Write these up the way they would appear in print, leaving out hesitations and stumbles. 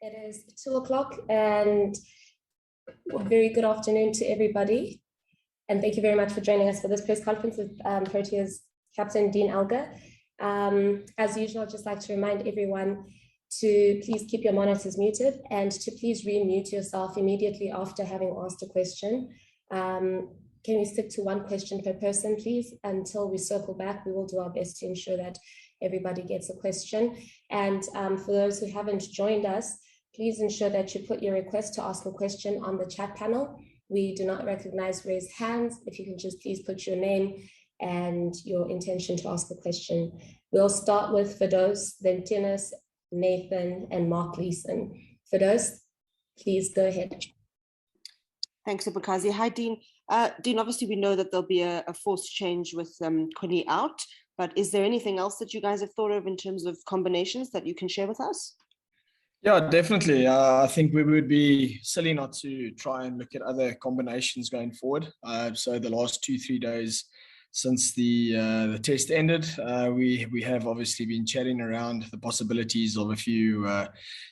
It is 2 o'clock, and a very good afternoon to everybody. And thank you very much for joining us for this press conference with Proteas Captain Dean Elgar. As usual, I'd just like to remind everyone to please keep your monitors muted and to please re-mute yourself immediately after having asked a question. Can we stick to one question per person, please? Until we circle back, we will do our best to ensure that everybody gets a question. And for those who haven't joined us, please ensure that you put your request to ask a question on the chat panel. We do not recognize raised hands. If you can just please put your name and your intention to ask a question. We'll start with Firdaus, then Tinus, Nathan, and Mark Leeson. Firdaus, please go ahead. Thanks, Abukazi. Hi, Dean. Dean, obviously we know that there'll be a forced change with Quinny out, but is there anything else that you guys have thought of in terms of combinations that you can share with us? Yeah, definitely. I think we would be silly not to try and look at other combinations going forward. So the last 2-3 days since the test ended, we have obviously been chatting around the possibilities of a few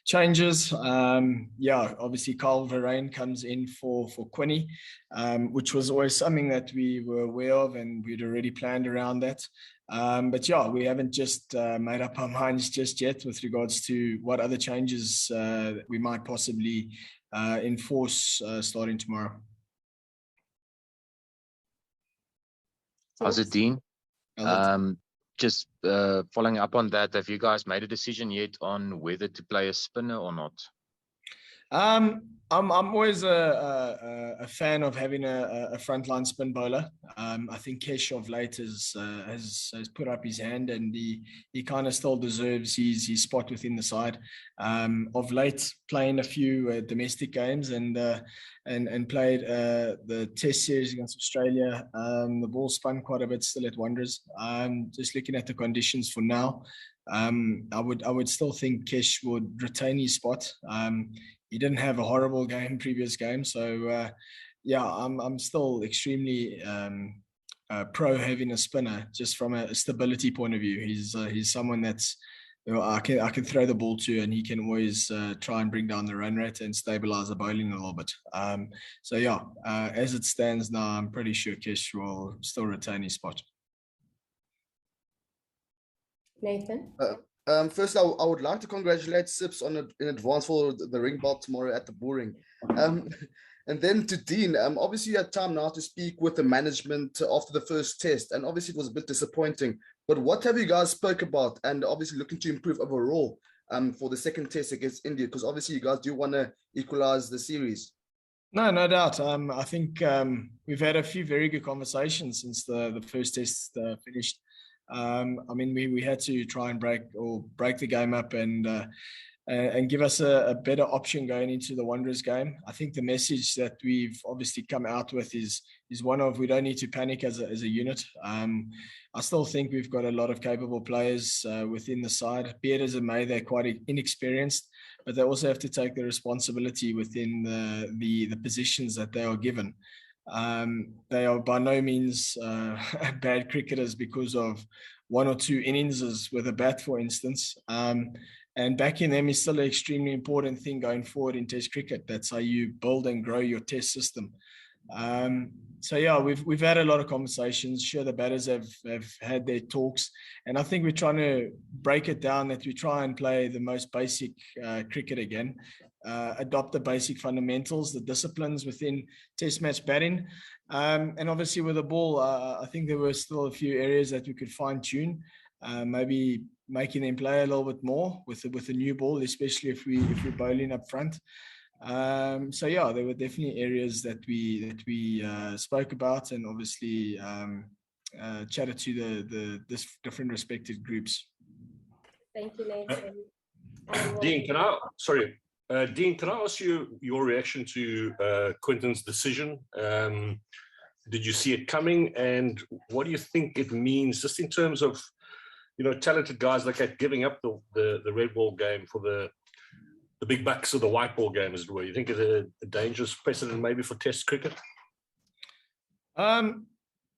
changes. Yeah, obviously Carl Verheyen comes in for Quinny, which was always something that we were aware of and we'd already planned around that. But yeah, we haven't just made up our minds just yet with regards to what other changes we might possibly enforce starting tomorrow. How's it, Dean? Just following up on that, have you guys made a decision yet on whether to play a spinner or not? I'm always a fan of having a frontline spin bowler. I think Kesh of late has put up his hand, and he kind of still deserves his spot within the side. Of late, playing a few domestic games and played the Test series against Australia. The ball spun quite a bit still at Wanderers. Just looking at the conditions for now, I would still think Kesh would retain his spot. He didn't have a horrible game previous game, so yeah, I'm still extremely pro having a spinner just from a stability point of view. He's someone that's, you know, I can throw the ball to, and he can always try and bring down the run rate and stabilize the bowling a little bit. So yeah, as it stands now, I'm pretty sure Kesh will still retain his spot. Nathan? First, I would like to congratulate Sips on in advance for the ring belt tomorrow at the Boring. And then to Dean, obviously you had time now to speak with the management after the first test, and obviously it was a bit disappointing. But what have you guys spoke about, and obviously looking to improve overall for the second test against India? Because obviously you guys do want to equalize the series. No doubt. I think we've had a few very good conversations since the first test finished. I mean, we had to try and break the game up and give us a better option going into the Wanderers game. I think the message that we've obviously come out with is one of, we don't need to panic as a unit. I still think we've got a lot of capable players within the side. Be it as it may, they're quite inexperienced, but they also have to take the responsibility within the positions that they are given. They are by no means bad cricketers because of one or two innings with a bat, for instance. And backing them is still an extremely important thing going forward in Test cricket. That's how you build and grow your Test system. So yeah, we've had a lot of conversations. Sure, the batters have had their talks, and I think we're trying to break it down that we try and play the most basic cricket again, adopt the basic fundamentals, the disciplines within Test match batting, and obviously with the ball, I think there were still a few areas that we could fine tune, maybe making them play a little bit more with the new ball, especially if we're bowling up front. So yeah, there were definitely areas that we spoke about, and obviously chatted to the different respected groups. Thank you, Nathan. Dean, Dean, can I ask you your reaction to Quinton's decision? Did you see it coming, and what do you think it means, just in terms of, you know, talented guys like that giving up the red ball game for the big bucks of the white ball game, as it were? You think it's a dangerous precedent maybe for Test cricket?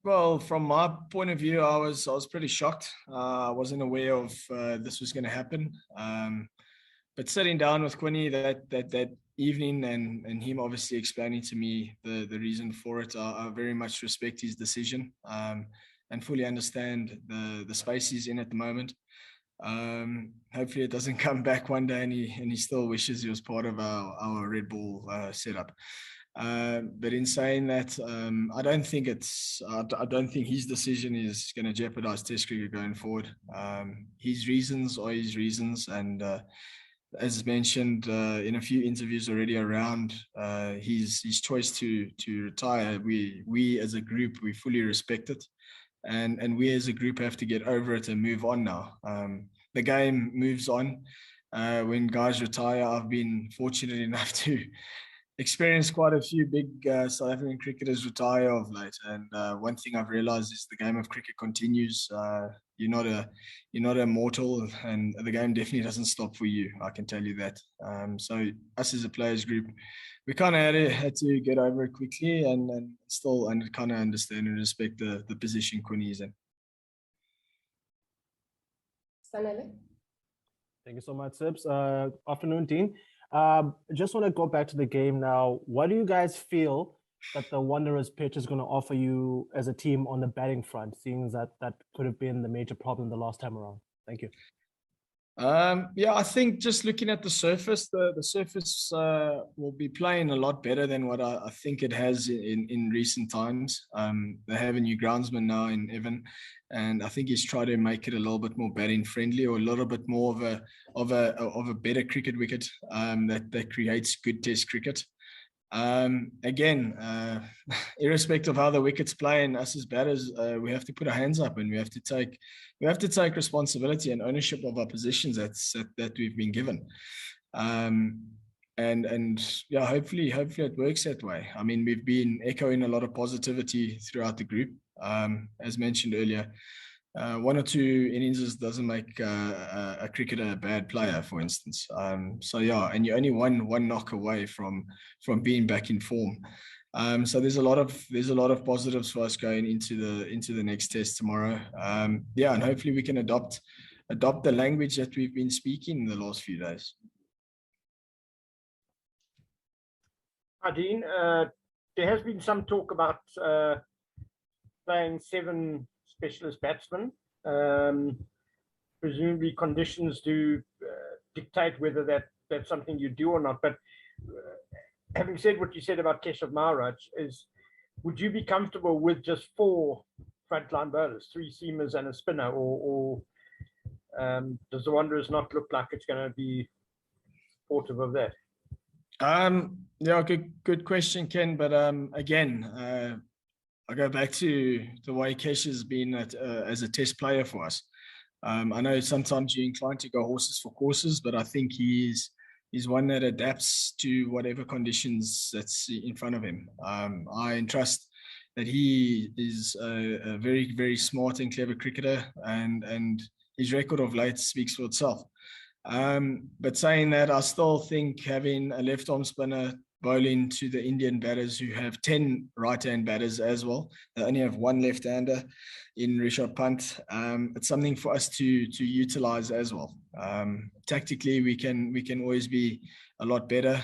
Well, from my point of view, I was pretty shocked. I wasn't aware of this was going to happen. but sitting down with Quinny that evening and him obviously explaining to me the reason for it, I very much respect his decision and fully understand the space he's in at the moment. Hopefully it doesn't come back one day and he still wishes he was part of our Red Bull setup. But in saying that, I don't think his decision is going to jeopardize Test cricket going forward. His reasons are his reasons, and as mentioned in a few interviews already around his choice to retire, we as a group, we fully respect it, and we as a group have to get over it and move on now. The game moves on. When guys retire, I've been fortunate enough to experience quite a few big South African cricketers retire of late, and one thing I've realized is the game of cricket continues. You're not immortal, and the game definitely doesn't stop for you. I can tell you that. So us as a players group, we kind of had to get over it quickly and still kind of understand and respect the position Quinny is in. Sanele? Thank you so much, Sibs. Afternoon, Dean. Just want to go back to the game now. What do you guys feel that the Wanderers pitch is going to offer you as a team on the batting front, seeing that could have been the major problem the last time around? Thank you. Yeah, I think just looking at the surface, the surface will be playing a lot better than what I think it has in recent times. They have a new groundsman now in Evan, and I think he's tried to make it a little bit more batting friendly, or a little bit more of a better cricket wicket that creates good Test cricket. Again, irrespective of how the wickets play, and us as batters, we have to put our hands up and we have to take responsibility and ownership of our positions that we've been given. And yeah, hopefully it works that way. I mean, we've been echoing a lot of positivity throughout the group. As mentioned earlier, one or two innings doesn't make a cricketer a bad player, for instance. So yeah, and you're only one knock away from being back in form. So there's a lot of positives for us going into the next test tomorrow. Yeah, and hopefully we can adopt the language that we've been speaking in the last few days. Dean, there has been some talk about playing 7 specialist batsmen. Presumably conditions do dictate whether that's something you do or not. But having said what you said about Keshav Maharaj, would you be comfortable with just 4 frontline bowlers, 3 seamers and a spinner, or does the Wanderers not look like it's going to be supportive of that? Yeah, good question, Ken. But again, I go back to the way Kesh has been as a test player for us. I know sometimes you're inclined to go horses for courses, but I think he's one that adapts to whatever conditions that's in front of him. I entrust that he is a very, very smart and clever cricketer, and his record of late speaks for itself. But saying that, I still think having a left-arm spinner bowling to the Indian batters who have 10 right-hand batters as well, they only have 1 left-hander in Rishabh Pant. It's something for us to utilize as well. Tactically, we can always be a lot better,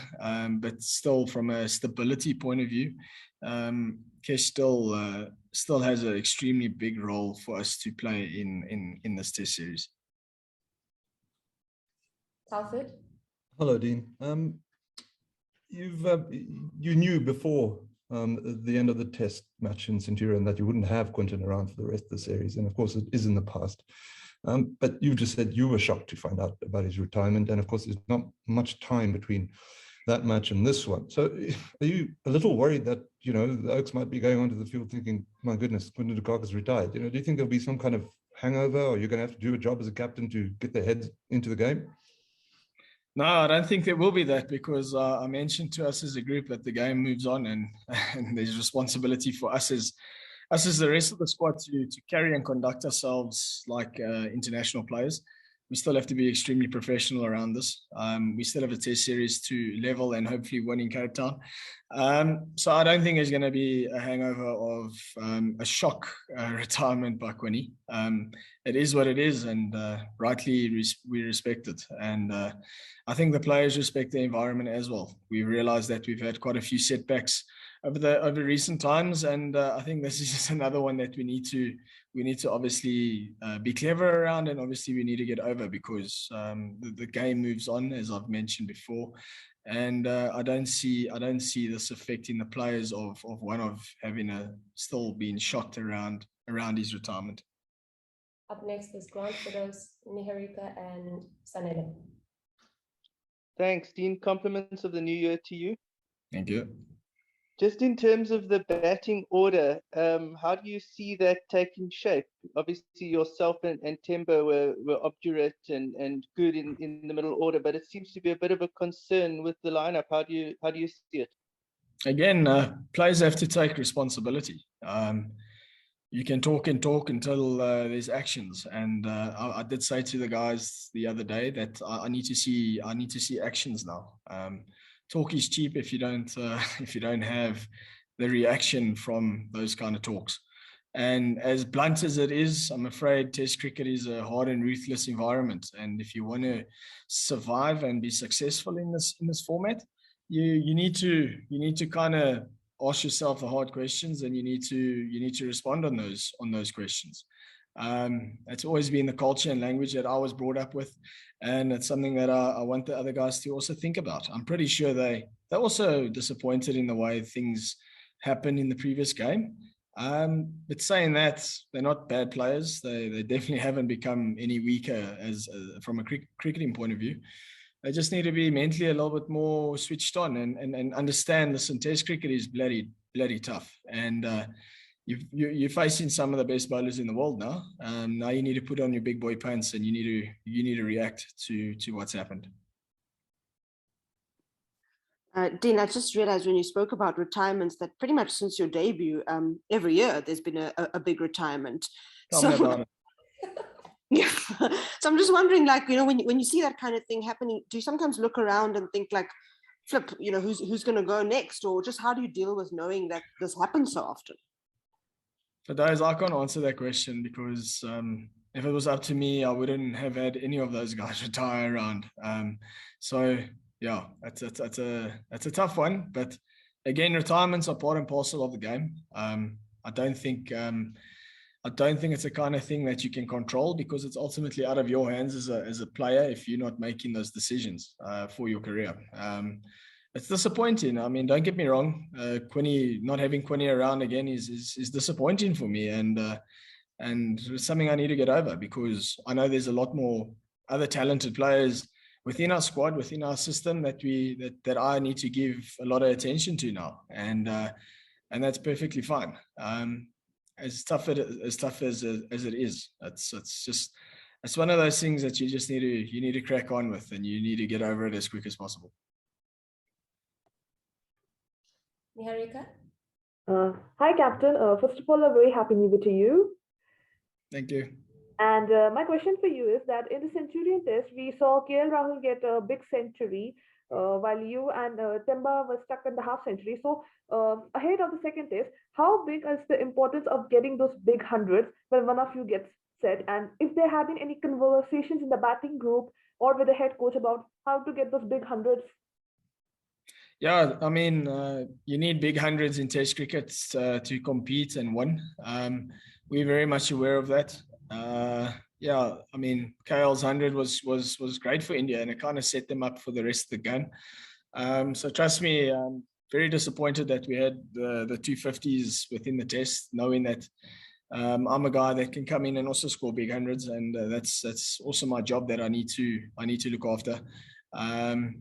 but still from a stability point of view, Kesh still has an extremely big role for us to play in this test series. Telford? Hello, Dean. You knew before the end of the test match in Centurion that you wouldn't have Quinton around for the rest of the series, and of course it is in the past. But you just said you were shocked to find out about his retirement, and of course there's not much time between that match and this one. So are you a little worried that, you know, the Oaks might be going onto the field thinking, my goodness, Quinton de Kock is retired? You know, do you think there'll be some kind of hangover, or you're going to have to do a job as a captain to get their heads into the game? No, I don't think there will be that, because I mentioned to us as a group that the game moves on, and there's responsibility for us as the rest of the squad to carry and conduct ourselves like international players. we still have to be extremely professional around this. We still have a test series to level and hopefully win in Cape Town. So I don't think there's going to be a hangover of a shock retirement by Quinny. It is what it is, and rightly we respect it. And I think the players respect the environment as well. We realize that we've had quite a few setbacks over recent times, and I think this is just another one that we need to obviously be clever around, and obviously we need to get over, because the game moves on, as I've mentioned before, and I don't see this affecting the players of one of having still being shocked around his retirement. Up next is Grant for those, Niharika and Sanele. Thanks, Dean. Compliments of the new year to you. Thank you. Just in terms of the batting order, how do you see that taking shape? Obviously, yourself and Temba were obdurate and good in the middle order, but it seems to be a bit of a concern with the lineup. How do you see it? Again, players have to take responsibility. You can talk until there's actions, and I did say to the guys the other day that I need to see actions now. Talk is cheap if you don't have the reaction from those kind of talks. And as blunt as it is, I'm afraid Test cricket is a hard and ruthless environment. And if you want to survive and be successful in this format, you need to kind of ask yourself the hard questions, and you need to respond on those questions. It's always been the culture and language that I was brought up with, and it's something that I want the other guys to also think about. I'm pretty sure they're also disappointed in the way things happened in the previous game. But saying that, they're not bad players. They definitely haven't become any weaker as from a cricketing point of view. They just need to be mentally a little bit more switched on and understand this. Test cricket is bloody tough, and you're facing some of the best bowlers in the world now. Now you need to put on your big boy pants, and you need to react to what's happened. Dean, I just realized when you spoke about retirements that pretty much since your debut, every year there's been a big retirement. Tell me about it. Yeah. So I'm just wondering, like, when you see that kind of thing happening, do you sometimes look around and think like, flip, who's going to go next, or just how do you deal with knowing that this happens so often? For those, I can't answer that question, because if it was up to me, I wouldn't have had any of those guys retire around. So yeah, that's a tough one. But again, retirements are part and parcel of the game. I don't think it's a kind of thing that you can control, because it's ultimately out of your hands as a player if you're not making those decisions for your career. It's disappointing. I mean, don't get me wrong. Not having Quinny around again is disappointing for me, and it's something I need to get over, because I know there's a lot more other talented players within our squad, within our system that I need to give a lot of attention to now, and that's perfectly fine. As tough as it is, it's one of those things that you just need to crack on with, and you need to get over it as quick as possible. Niharika? Hi, Captain. First of all, a very happy new year to you. Thank you. And my question for you is that in the Centurion Test, we saw KL Rahul get a big century, while you and Temba were stuck in the half century. So ahead of the second Test, how big is the importance of getting those big hundreds when one of you gets set? And if there have been any conversations in the batting group or with the head coach about how to get those big hundreds? Yeah, I mean, you need big hundreds in Test cricket to compete and win. We're very much aware of that. Yeah, I mean, KL's 100 was great for India, and it kind of set them up for the rest of the game. So trust me, I'm very disappointed that we had the 250s within the Test, knowing that I'm a guy that can come in and also score big hundreds, and that's also my job that I need to look after. And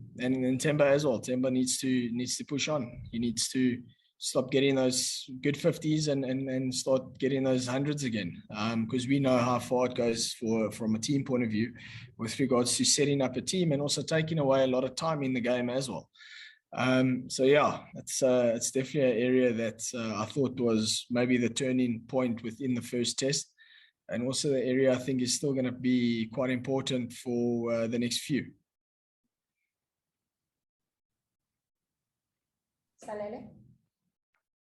Temba as well. Temba needs to push on. He needs to stop getting those good 50s and start getting those hundreds again, because we know how far it goes from a team point of view with regards to setting up a team and also taking away a lot of time in the game as well. So yeah, it's definitely an area that I thought was maybe the turning point within the first Test. and also the area I think is still going to be quite important for the next few.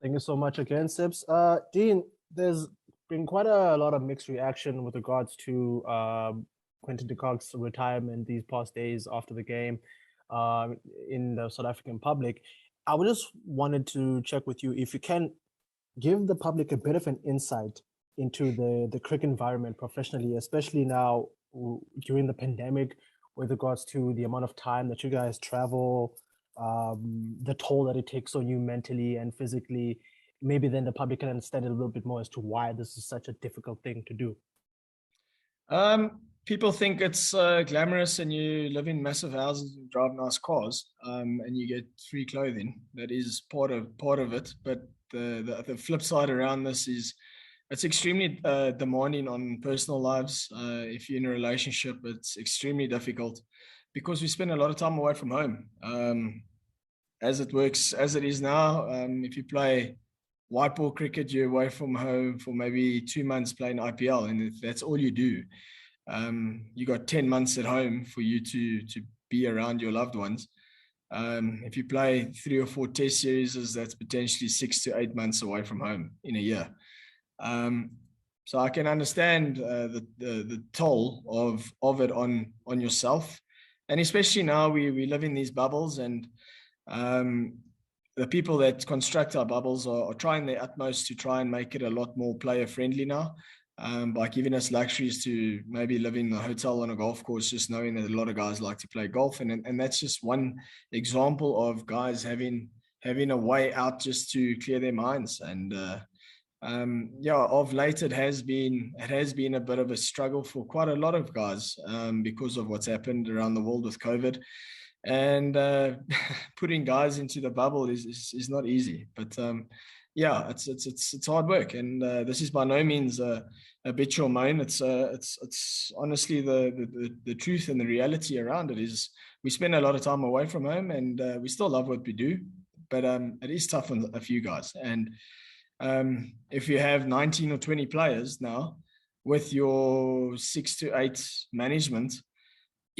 Thank you so much again, Sips. Dean, there's been quite a lot of mixed reaction with regards to Quentin de Kock's retirement these past days after the game in the South African public. I just wanted to check with you if you can give the public a bit of an insight into the cricket environment professionally, especially now during the pandemic, with regards to the amount of time that you guys travel, the toll that it takes on you mentally and physically. Maybe then the public can understand it a little bit more as to why this is such a difficult thing to do. People think it's glamorous and you live in massive houses and drive nice cars, and you get free clothing. That is part of it. But the flip side around this is it's extremely demanding on personal lives. If you're in a relationship, it's extremely difficult because we spend a lot of time away from home. As it works, as it is now, if you play white ball cricket, you're away from home for maybe 2 months playing IPL, and if that's all you do, you got 10 months at home for you to be around your loved ones. If you play 3 or 4 test series, that's potentially 6 to 8 months away from home in a year. So I can understand the toll of it on yourself, and especially now we live in these bubbles, and the people that construct our bubbles are trying their utmost to try and make it a lot more player friendly now, by giving us luxuries to maybe live in a hotel on a golf course, just knowing that a lot of guys like to play golf, and that's just one example of guys having a way out just to clear their minds. And of late it has been a bit of a struggle for quite a lot of guys, because of what's happened around the world with COVID, and putting guys into the bubble is not easy. But it's hard work, and this is by no means a bitch or moan. It's honestly the truth, and the reality around it is we spend a lot of time away from home, and we still love what we do, but it is tough on a few guys. And if you have 19 or 20 players now with your 6 to 8 management,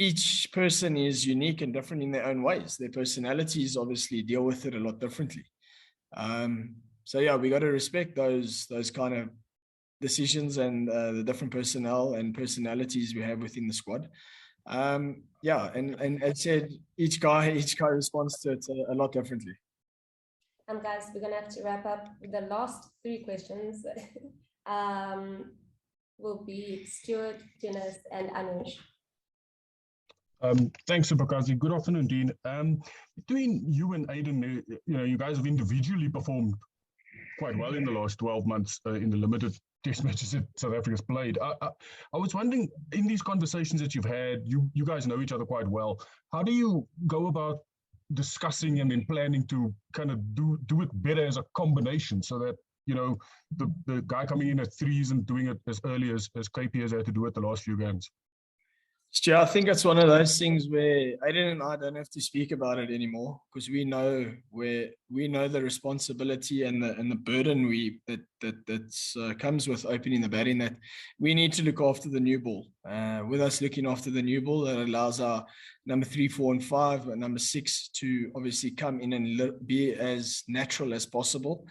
each person is unique and different in their own ways. Their personalities obviously deal with it a lot differently. We got to respect those kind of decisions and the different personnel and personalities we have within the squad. And as said, each guy responds to it a lot differently. Guys, we're gonna have to wrap up. The last 3 questions will be Stuart, Dennis, and Anush. Thanks, Subakazi. Good afternoon, Dean. Between you and Aiden, you guys have individually performed quite well in the last 12 months in the limited test matches that South Africa's played. I was wondering, in these conversations that you've had, you guys know each other quite well. How do you go about discussing and then planning to kind of do it better as a combination, so that the guy coming in at 3 isn't doing it as early as KP has had to do it the last few games? Stu, I think it's one of those things where Aiden and I don't have to speak about it anymore, because we know the responsibility and the burden that comes with opening the batting, that we need to look after the new ball. With us looking after the new ball, that allows our number 3, 4, and 5, and number 6 to obviously come in and be as natural as possible.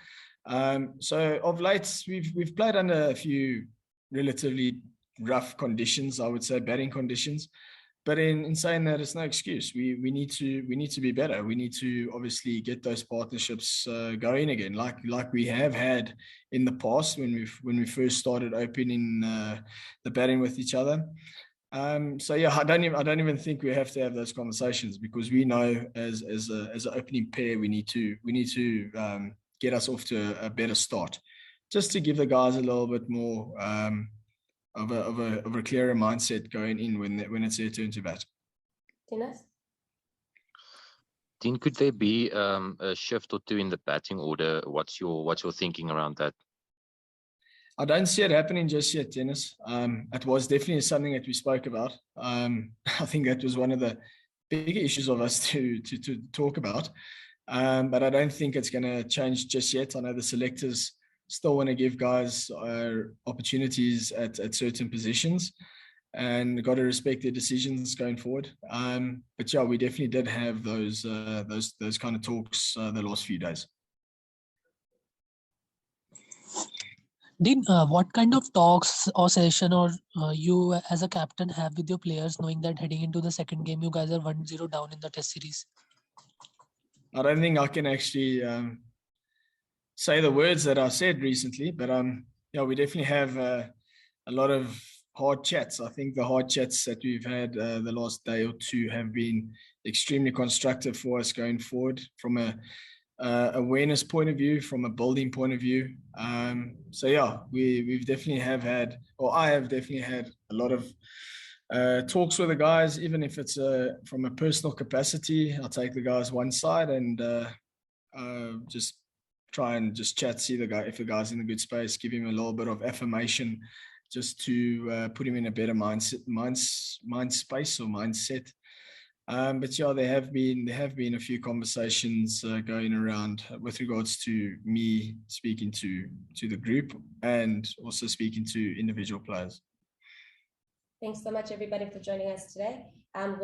So of late, we've played under a few relatively rough conditions, I would say, batting conditions, but in saying that, it's no excuse. We need to be better. We need to obviously get those partnerships going again, like we have had in the past when we first started opening the batting with each other. I don't even think we have to have those conversations, because we know as an opening pair we need to get us off to a better start, just to give the guys a little bit more of a clearer mindset going in when it's their turn to bat. Dennis? Dean, could there be a shift or 2 in the batting order? What's your thinking around that? I don't see it happening just yet, Dennis. It was definitely something that we spoke about. I think that was one of the bigger issues of us to talk about. But I don't think it's going to change just yet. I know the selectors still want to give guys opportunities at certain positions, and got to respect their decisions going forward. But yeah, we definitely did have those kind of talks the last few days. Dean, what kind of talks or session or you as a captain have with your players, knowing that heading into the second game, you guys are 1-0 down in the test series? I don't think I can actually say the words that I said recently, but yeah, we definitely have a lot of hard chats. I think the hard chats that we've had the last day or two have been extremely constructive for us going forward from a awareness point of view, from a building point of view. So yeah, we've definitely have had, or I have definitely had a lot of talks with the guys, even if it's from a personal capacity. I'll take the guys one side and just try and just chat, see the guy, if the guy's in a good space, give him a little bit of affirmation just to put him in a better mind space or mindset. But yeah, there have been a few conversations going around with regards to me speaking to the group and also speaking to individual players. Thanks so much, everybody, for joining us today. We'll